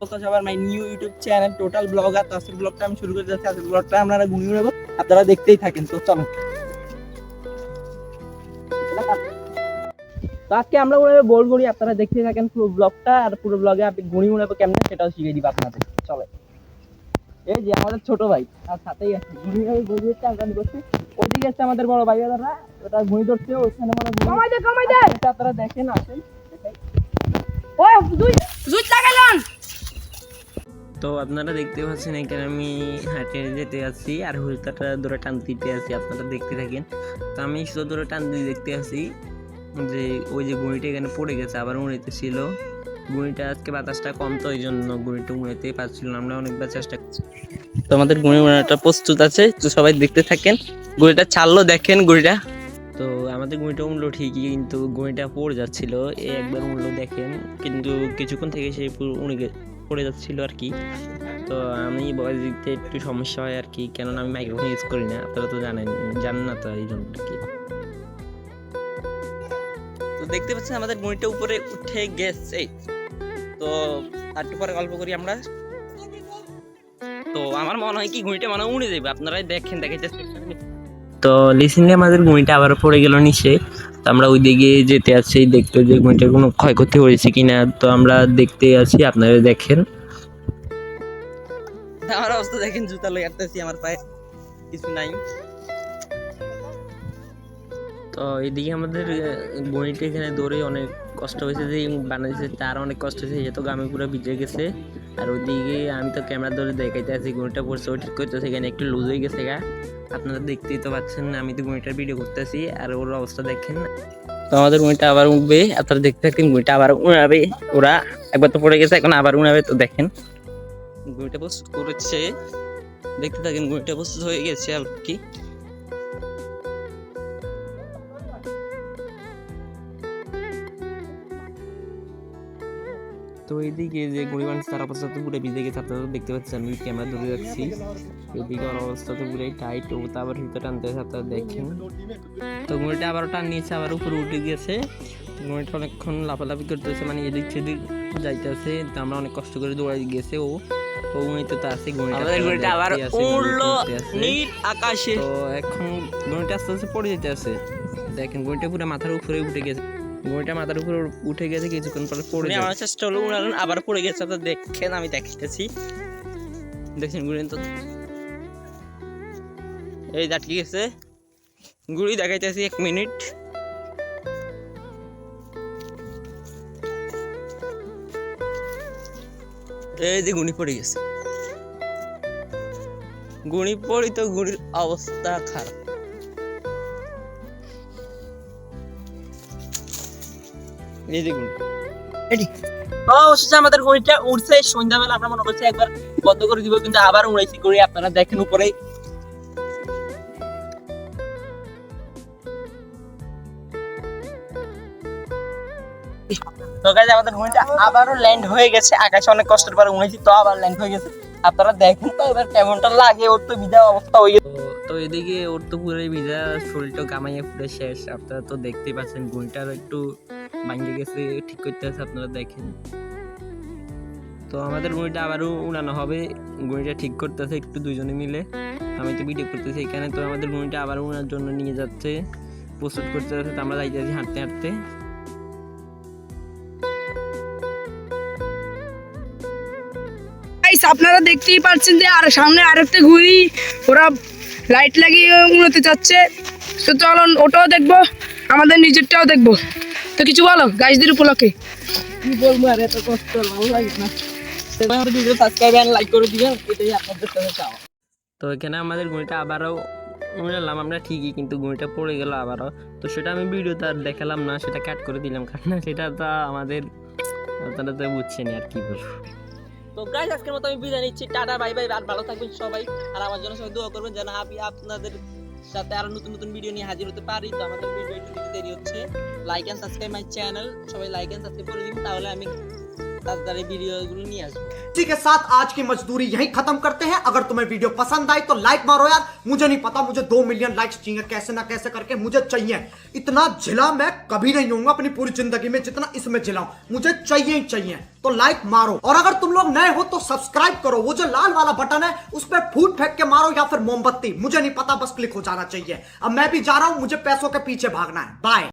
সবার my new YouTube channel total blogger. তো আজকের ব্লগটা আমি শুরু করে যাচ্ছি। আজকের ব্লগটা আপনারা গুনিয়ে নেব, আপনারা দেখতেই থাকেন। তো চলো, তো আজকে আমরা উড়াবো বল গড়ি, আপনারা দেখতেই থাকেন পুরো ব্লগটা। আর পুরো ব্লগে আপনি গুনি উড়াবো কেমনে সেটাও শিখিয়ে দিব আপনাদের। চলে, এই যে আমাদের ছোট ভাই আর সাথেই আছে গুনি উড়াবে, বই হচ্ছে আমরা করছি। ওইদিকে আছে আমাদের বড় ভাই দাদা, ওটা গুনি ধরছে ওখানে, মানে কমাই দে আপনারা দেখেন। আসেন ওই দুই দুই লাগাইলাম। তো আপনারা দেখতে পাচ্ছেন এখানে আমি হাঁটে যেতে আছি আর হুইলটা ধরে টান দিতে আছি, আপনারা দেখতে থাকেন। তো আমি শুধু ধরে টান দিয়ে দেখতে আছি যে ওই যে গুঁড়িটা এখানে পড়ে গেছে, আবার উড়াইতে ছিল গুঁড়িটা। আজকে বাতাসটা কম, তো এই জন্য গুঁড়িটা উড়াইতেই পারছিলাম, আমরা অনেকবার চেষ্টা করছি। তো আমাদের গুঁড়ি উড়ানোটা প্রস্তুত আছে, তো সবাই দেখতে থাকেন। গুঁড়িটা ছাড়লো, দেখেন গুঁড়িটা। তো আমাদের গুঁড়িটা উঠলো ঠিকই, কিন্তু গুঁড়িটা পড়ে যাচ্ছিল। একবার উঠলো দেখেন, কিন্তু কিছুক্ষণ থেকে সে পড়ে যাচ্ছিল আর কি। তো আমি ভয়েস দিতে একটু সমস্যা হয় আর কি, কেননা আমি মাইক্রোফোন ইউজ করি না, আপনারা তো জানেন না, তো এই জন্য আর কি। তো দেখতে পাচ্ছেন আমাদের গুঁড়িটা উপরে উঠে গেছে। তো আর একটু পরে গল্প করি আমরা। তো আমার মনে হয় কি গুঁড়িটা মানে উড়ে যাবে, আপনারাই দেখেন, দেখাইতে। তো রিসেন্টলি আমাদের গুঁড়িটা আবার পড়ে গেল নিচে। তো আমরা ওই দিকে যেতে আছি দেখতে যে গুঁড়িটার কোনো ক্ষয়ক্ষতি হয়েছে কিনা। তো আমরা দেখতে আছি, আপনারা দেখেন। আমার অবস্থা দেখেন, জুতা লই আসতেছি, আমার পায়ে কিছু নাই। তো এইদিকে আমাদের গণিত এখানে দৌড়ে অনেক কষ্ট হয়েছে, যে বানাইছে তার অনেক কষ্ট হয়েছে, যেহেতু গামে পুরো ভিজে গেছে। আর ওইদিকে আমি তো ক্যামেরা ধরে দেখাইতে আছি গণিতটা পড়ছে, ও ঠিক করতেছে, এখানে একটু লুজ হয়ে গেছে গা। আপনারা দেখতেই তো পাচ্ছেন, আমি তো গণিতটার ভিডিও করতেছি আর ওর অবস্থা দেখেন। তো আমাদের গণিতটা আবার উঠবে, আপনারা দেখতে থাকেন। গণিতটা আবার উড়াবে ওরা, একবার তো পড়ে গেছে, এখন আবার উড়াবে। তো দেখেন গণিতটা প্রস্তুত করেছে, দেখতে থাকেন। গণিতটা প্রস্তুত হয়ে গেছে আর কি। তো এইদিকে যে গুঁড়ি বানিয়েছে তার অবস্থা তো পুরো ভিজে গেছে, আপনারা দেখতে পাচ্ছেন, আমি ক্যামেরা ধরে রাখছি। এদিকে ওর অবস্থা তো পুরাই টাইট, ও তো আবার ভিতরে টানতে আছে, আপনারা দেখেন। তো গুঁড়িটা আবার টান নিয়েছে, আবার উপরে উঠে গেছে। গুঁড়িটা অনেকক্ষণ লাফালাফি করতেছে, মানে এদিক সেদিক যাইতেছে। তো আমরা অনেক কষ্ট করে দৌড়াই গেছে ও। তো উনিতে তো আছে গুঁড়িটা আবার উড়লো নীল আকাশে। তো এখন গুঁড়িটা আস্তে আস্তে পড়ে যেতে আছে, দেখেন গুঁড়িটা পুরো মাথার উপরে উঠে গেছে। গুঁড়িটা মাথার উপরে উঠে গেছে, কিছুক্ষণ পরে পড়ে যায়। আমার চেষ্টা হলো উড়ালেন, আবার পড়ে গেছে, আপনারা দেখেন, আমি দেখাইতেছি। দেখছেন গুঁড়ি তো এই আটকে গেছে। গুঁড়ি দেখাইতেছি, 1 মিনিট। এই যে গুঁড়ি পড়ে গেছে, গুঁড়ি পড়ি তো গুঁড়ির অবস্থা খারাপ। এই যে গুঁড়ি অবশেষে আমাদের গড়িটা উঠছে। সন্ধ্যাবেলা আমরা মনে করছি একবার বন্ধ করে দিব, কিন্তু আবার উড়াইছি গড়ি, আপনারা দেখেন উপরে। তো গাইস আমাদের গড়িটা আবারও ল্যান্ড হয়ে গেছে আকাশে, অনেক কষ্টের পরে উড়াইছি, তো আবার ল্যান্ড হয়ে গেছে। আপনারা দেখেন তো এবার কেমনটা লাগে, ওর তো ভিজা অবস্থা হয়ে গেছে। তো এদিকে ওর তো পুরো ভিজা, শরীরটা গামাইয়ে পুরো শেষ। আপনারা তো দেখতেই পাচ্ছেন গড়িটার একটু ভাঙে গেছে, ঠিক করতে আছে, আপনারা দেখেন। তো আমাদের গণিটা আবারও উড়ানো হবে, গণিটা ঠিক করতেছে একটু দুইজনে মিলে, আমি তো ভিডিও করতেছি এখানে। তো আমাদের গণিটা আবার উড়ানোর জন্য নিয়ে যাচ্ছে, প্রস্তুত করতে যাচ্ছে। তো আমরা যাইতেছি হাঁটতে হাঁটতে। আপনারা দেখতেই পাচ্ছেন যে আর সামনে আরেকটা ঘুড়ি ওরা লাইট লাগিয়ে উড়াতে যাচ্ছে। তো চলুন ওটাও দেখবো, আমাদের নিজেরটাও দেখবো। তো কিছু বলো গাইজদের উপলক্ষে। কি বলবো, আর এত কষ্ট ভালো লাগে না। আমাদের ভিডিও সাবস্ক্রাইব এন্ড লাইক করে দিবেন, এটাই আপনাদের কাছে চাওয়া। তো এখানে আমাদের গণিটা আবারও উড়ালাম আমরা ঠিকই, কিন্তু গণিটা পড়ে গেল আবারও। তো সেটা আমি ভিডিওতে আর দেখালাম না, সেটা কাট করে দিলাম, কারণ সেটা তো আমাদের, আপনারা তো বুঝছেন আর কি বলবো। তো গাইস আজকের মতো আমি বিদায় নিচ্ছি, টাটা বাই বাই। আর ভালো থাকবেন সবাই, আর আমার জন্য সবাই দোয়া করবেন যেন আমি আপনাদের সাথে আরো নতুন নতুন ভিডিও নিয়ে হাজির হতে পারি। তো আমাদের ভিডিও একটু দেরি হচ্ছে, like and subscribe my channel, সবাই লাইক এন্ড সাবস্ক্রাইব করে দিন, তাহলে আমি তাড়াতাড়ি ভিডিওগুলো নিয়ে আসবো। इसी के साथ आज की मजदूरी यहीं खत्म करते हैं। अगर तुम्हें वीडियो पसंद आई तो लाइक मारो यार। मुझे नहीं पता, मुझे 2 मिलियन लाइक्स चाहिए, कैसे ना कैसे करके मुझे चाहिए। इतना झिला मैं कभी नहीं होऊंगा अपनी पूरी जिंदगी में जितना इसमें झिलाऊं, मुझे चाहिए ही चाहिए। तो लाइक मारो, और अगर तुम लोग नए हो तो सब्सक्राइब करो। वो जो लाल वाला बटन है उस पर फूट फेंक के मारो या फिर मोमबत्ती, मुझे नहीं पता, बस क्लिक हो जाना चाहिए। अब मैं भी जा रहा हूं, मुझे पैसों के पीछे भागना है। बाय।